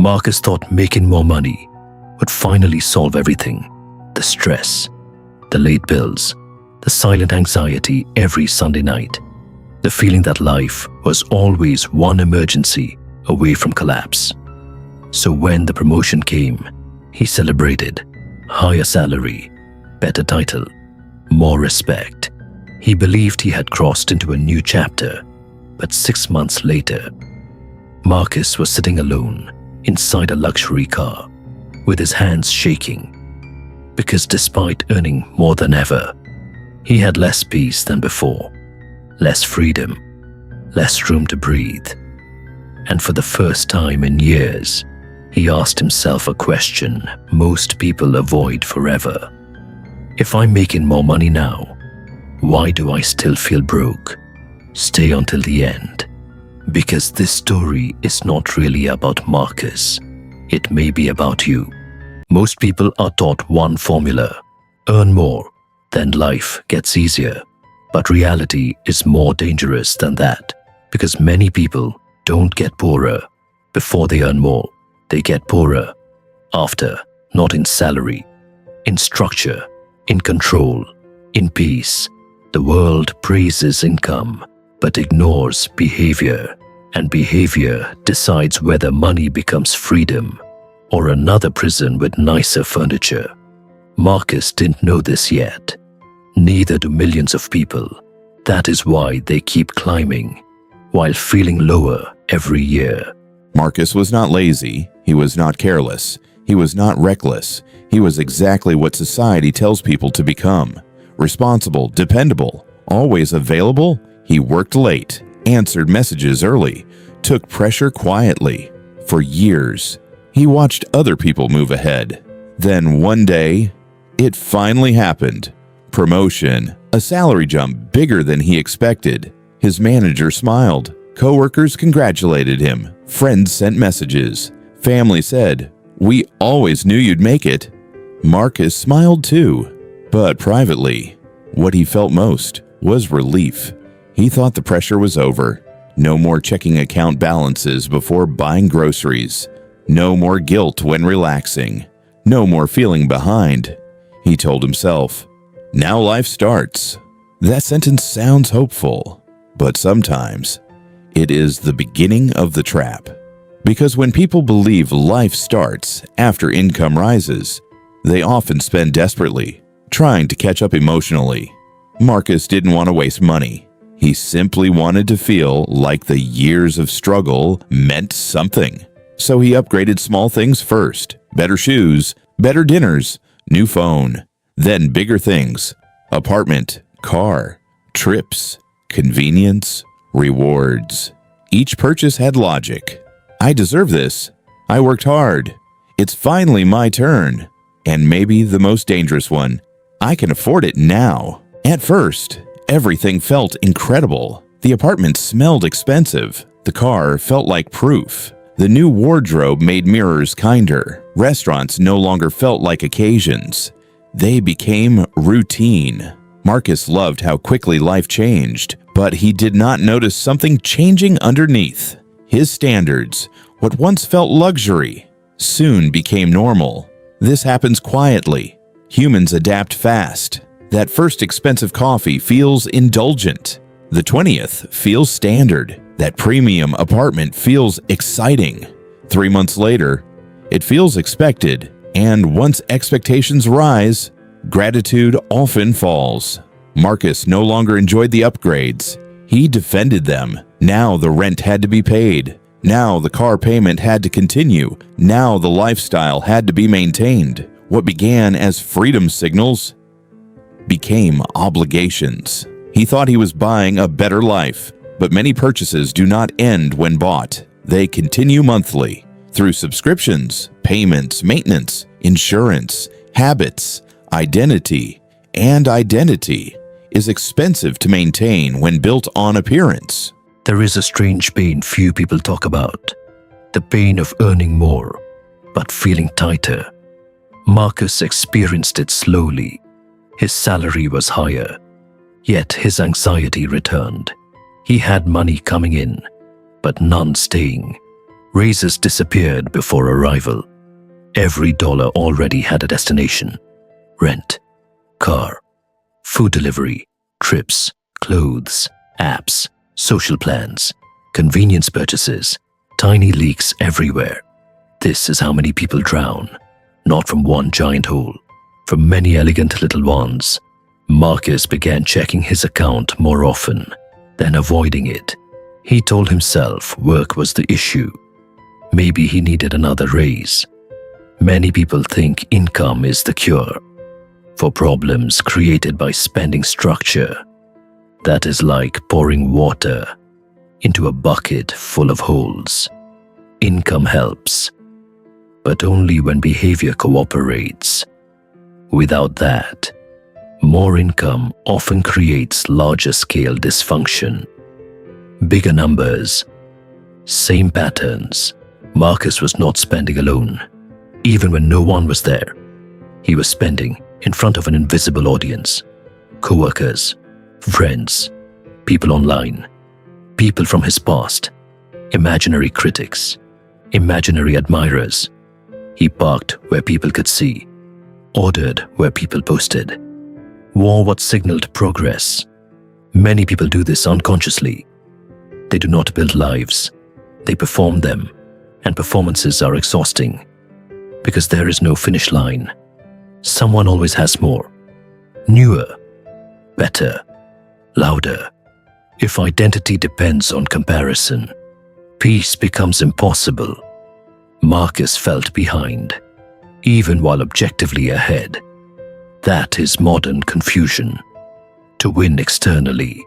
Marcus thought making more money would finally solve everything. The stress, the late bills, the silent anxiety every Sunday night, the feeling that life was always one emergency away from collapse. So when the promotion came, he celebrated. Higher salary, better title, more respect. He believed he had crossed into a new chapter, but 6 months later, Marcus was sitting alone inside a luxury car with his hands shaking because despite earning more than ever, he had less peace than before, less freedom, less room to breathe. And for the first time in years, he asked himself a question most people avoid forever. If I'm making more money now, why do I still feel broke? Stay until the end. Because this story is not really about Marcus. It may be about you. Most people are taught one formula: earn more, then life gets easier. But reality is more dangerous than that, because many people don't get poorer before they earn more. They get poorer after, not in salary, in structure, in control, in peace. The world praises income, but ignores behavior, and behavior decides whether money becomes freedom or another prison with nicer furniture. Marcus didn't know this yet. Neither do millions of people. That is why they keep climbing, while feeling lower every year. Marcus was not lazy. He was not careless. He was not reckless. He was exactly what society tells people to become. Responsible, dependable, always available. He worked late, answered messages early, took pressure quietly. For years, he watched other people move ahead. Then one day, it finally happened. Promotion, a salary jump bigger than he expected. His manager smiled. Coworkers congratulated him. Friends sent messages. Family said, "We always knew you'd make it." Marcus smiled too, but privately, what he felt most was relief. He thought the pressure was over. No more checking account balances before buying groceries. No more guilt when relaxing. No more feeling behind. He told himself, "Now life starts." That sentence sounds hopeful, but sometimes it is the beginning of the trap. Because when people believe life starts after income rises, they often spend desperately, trying to catch up emotionally. Marcus didn't want to waste money. He simply wanted to feel like the years of struggle meant something. So he upgraded small things first: better shoes, better dinners, new phone, then bigger things: apartment, car, trips, convenience, rewards. Each purchase had logic. I deserve this. I worked hard. It's finally my turn. And maybe the most dangerous one, I can afford it now. At first, everything felt incredible. The apartment smelled expensive. The car felt like proof. The new wardrobe made mirrors kinder. Restaurants no longer felt like occasions. They became routine. Marcus loved how quickly life changed, but he did not notice something changing underneath. His standards, what once felt luxury, soon became normal. This happens quietly. Humans adapt fast. That first expensive coffee feels indulgent. The 20th feels standard. That premium apartment feels exciting. 3 months later, it feels expected. And once expectations rise, gratitude often falls. Marcus no longer enjoyed the upgrades. He defended them. Now the rent had to be paid. Now the car payment had to continue. Now the lifestyle had to be maintained. What began as freedom signals became obligations. He thought he was buying a better life, but many purchases do not end when bought. They continue monthly through subscriptions, payments, maintenance, insurance, habits, identity. And identity is expensive to maintain when built on appearance. There is a strange pain few people talk about. The pain of earning more, but feeling tighter. Marcus experienced it slowly. His salary was higher, yet his anxiety returned. He had money coming in, but none staying. Raises disappeared before arrival. Every dollar already had a destination. Rent, car, food delivery, trips, clothes, apps, social plans, convenience purchases, tiny leaks everywhere. This is how many people drown, not from one giant hole, from many elegant little ones. Marcus began checking his account more often than avoiding it. He told himself work was the issue. Maybe he needed another raise. Many people think income is the cure for problems created by spending structure. That is like pouring water into a bucket full of holes. Income helps, but only when behavior cooperates. Without that, more income often creates larger scale dysfunction. Bigger numbers, same patterns. Marcus was not spending alone. Even when no one was there, he was spending in front of an invisible audience. Co-workers, friends, people online, people from his past, imaginary critics, imaginary admirers. He parked where people could see, ordered where people posted, wore what signaled progress. Many people do this unconsciously. They do not build lives, they perform them, and performances are exhausting because there is no finish line. Someone always has more, newer, better, louder. If identity depends on comparison, peace becomes impossible. Marcus felt behind, even while objectively ahead. That is modern confusion. To win externally,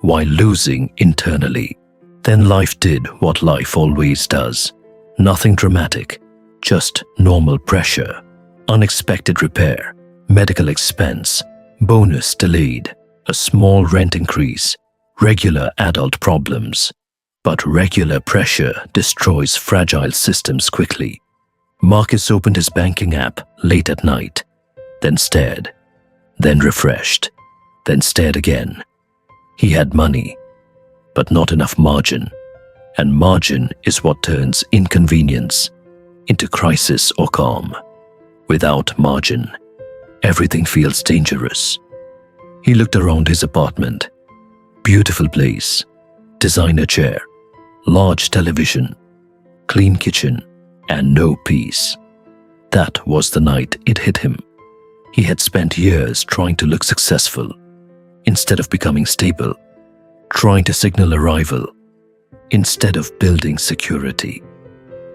while losing internally. Then life did what life always does. Nothing dramatic, just normal pressure, unexpected repair, medical expense, bonus delayed, a small rent increase, regular adult problems. But regular pressure destroys fragile systems quickly. Marcus opened his banking app late at night, then stared, then refreshed, then stared again. He had money, but not enough margin. And margin is what turns inconvenience into crisis or calm. Without margin, everything feels dangerous. He looked around his apartment. Beautiful place, designer chair, large television, clean kitchen, and no peace. That was the night it hit him. He had spent years trying to look successful instead of becoming stable, trying to signal arrival instead of building security,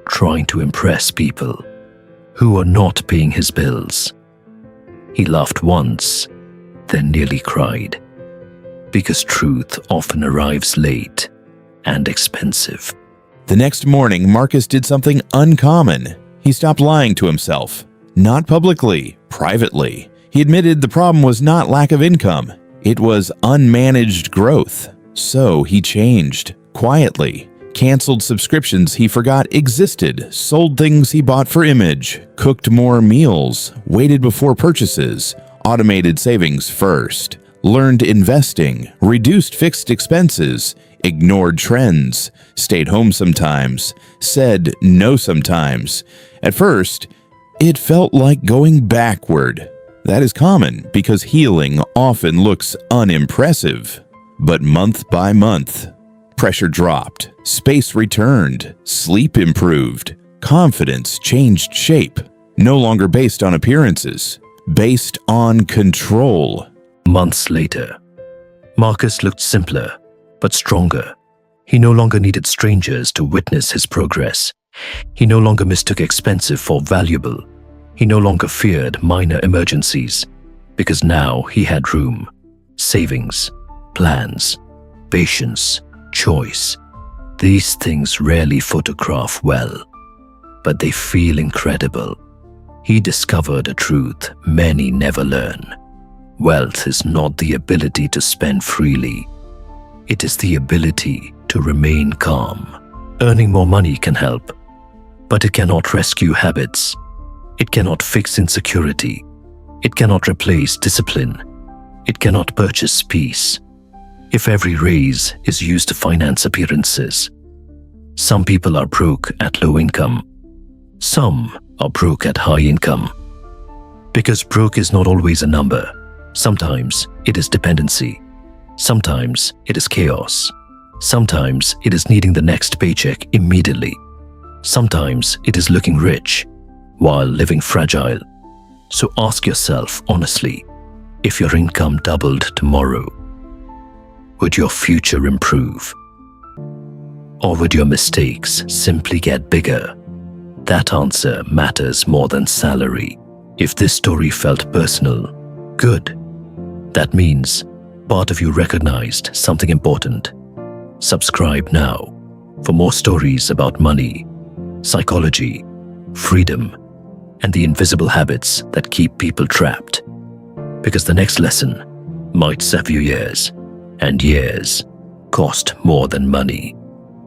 trying to impress people who were not paying his bills. He laughed once, then nearly cried, because truth often arrives late and expensive. The next morning, Marcus did something uncommon. He stopped lying to himself. Not publicly, privately. He admitted the problem was not lack of income. It was unmanaged growth. So he changed, quietly, canceled subscriptions he forgot existed, sold things he bought for image, cooked more meals, waited before purchases, automated savings first, learned investing, reduced fixed expenses, ignored trends, stayed home sometimes, said no sometimes. At first, it felt like going backward. That is common because healing often looks unimpressive. But month by month, pressure dropped, space returned, sleep improved, confidence changed shape, no longer based on appearances, based on control. Months later, Marcus looked simpler, but stronger. He no longer needed strangers to witness his progress. He no longer mistook expensive for valuable. He no longer feared minor emergencies, because now he had room, savings, plans, patience, choice. These things rarely photograph well, but they feel incredible. He discovered a truth many never learn. Wealth is not the ability to spend freely. It is the ability to remain calm. Earning more money can help, but it cannot rescue habits. It cannot fix insecurity. It cannot replace discipline. It cannot purchase peace. If every raise is used to finance appearances, Some people are broke at low income. Some are broke at high income. Because broke is not always a number. Sometimes it is dependency. Sometimes it is chaos. Sometimes it is needing the next paycheck immediately. Sometimes it is looking rich while living fragile. So ask yourself honestly, if your income doubled tomorrow, would your future improve? Or would your mistakes simply get bigger? That answer matters more than salary. If this story felt personal, good. That means part of you recognized something important. Subscribe now for more stories about money, psychology, freedom, and the invisible habits that keep people trapped. Because the next lesson might save you years, and years cost more than money.